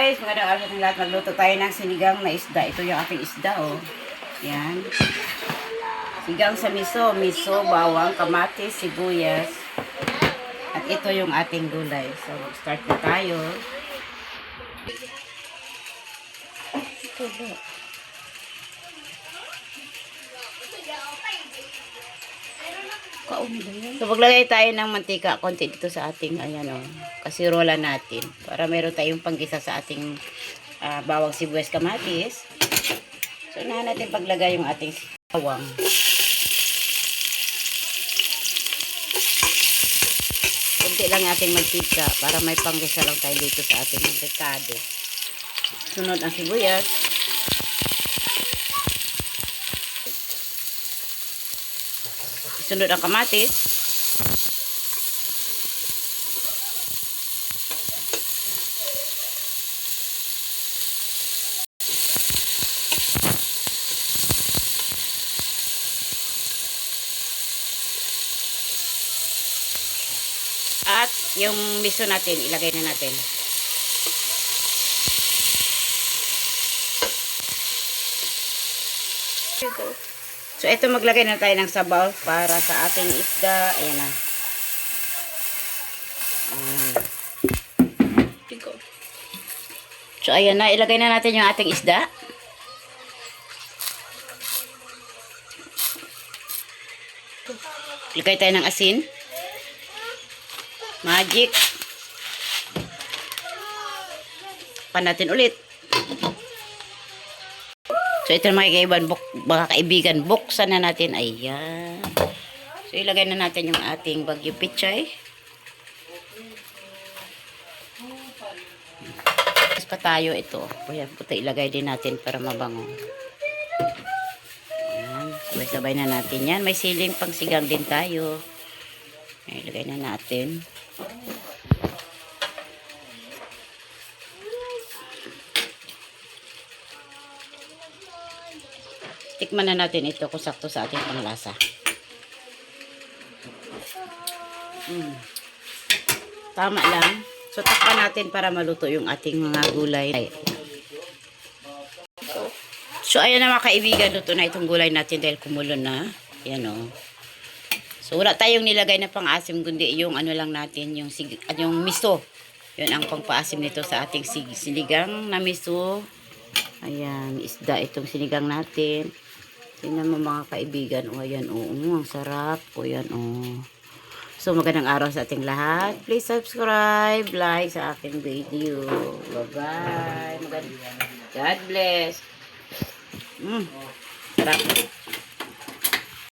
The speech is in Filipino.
Guys, magandang araw sa ating lahat. Magluto tayo ng sinigang na isda. Ito yung ating isda, oh. Yan. Sigang sa miso. Miso, bawang, kamatis, sibuyas. At ito yung ating gulay. So, start na tayo. Ito ba? So, maglagay tayo ng mantika. Konti dito sa ating, ayan, oh, kasirola natin. Para meron tayong panggisa sa ating bawang, sibuyas, kamatis. So, unahan natin paglagay yung ating bawang. Konti lang ating mantika para may panggisa lang tayo dito sa ating rekado. Sunod ang sibuyas. Sunod ang kamatis. At yung miso natin, ilagay na natin. So, ito maglagay na tayo ng sabaw para sa ating isda. Ayan na. So, ayan na. Ilagay na natin yung ating isda. Ilagay tayo ng asin. Magic. Pan natin ulit. So, ito na mga kaibigan, buksan na natin. Ayan. So, ilagay na natin yung ating bagyo pichay. Tapos pa tayo ito. Ayan, puti ilagay din natin para mabango. Ayan. Sabay-sabay na natin yan. May siling pang sigang din tayo. Ayan, ilagay na natin. Tikman na natin ito kung sakto sa ating panglasa. Tama lang. So, takpan natin para maluto yung ating mga gulay. So, ayan na mga kaibigan. Luto na itong gulay natin dahil kumulo na. Yan o. So, wala tayong nilagay na pang-asim, kundi yung ano lang natin, yung miso. Yun ang pang-paasim nito sa ating sinigang na miso. Ayan, isda itong sinigang natin. Tingnan mo mga kaibigan. O, ayan, o. Ang sarap. O, ayan, o. So, magandang araw sa ating lahat. Please subscribe, like sa aking video. Bye-bye. God bless. Sarap.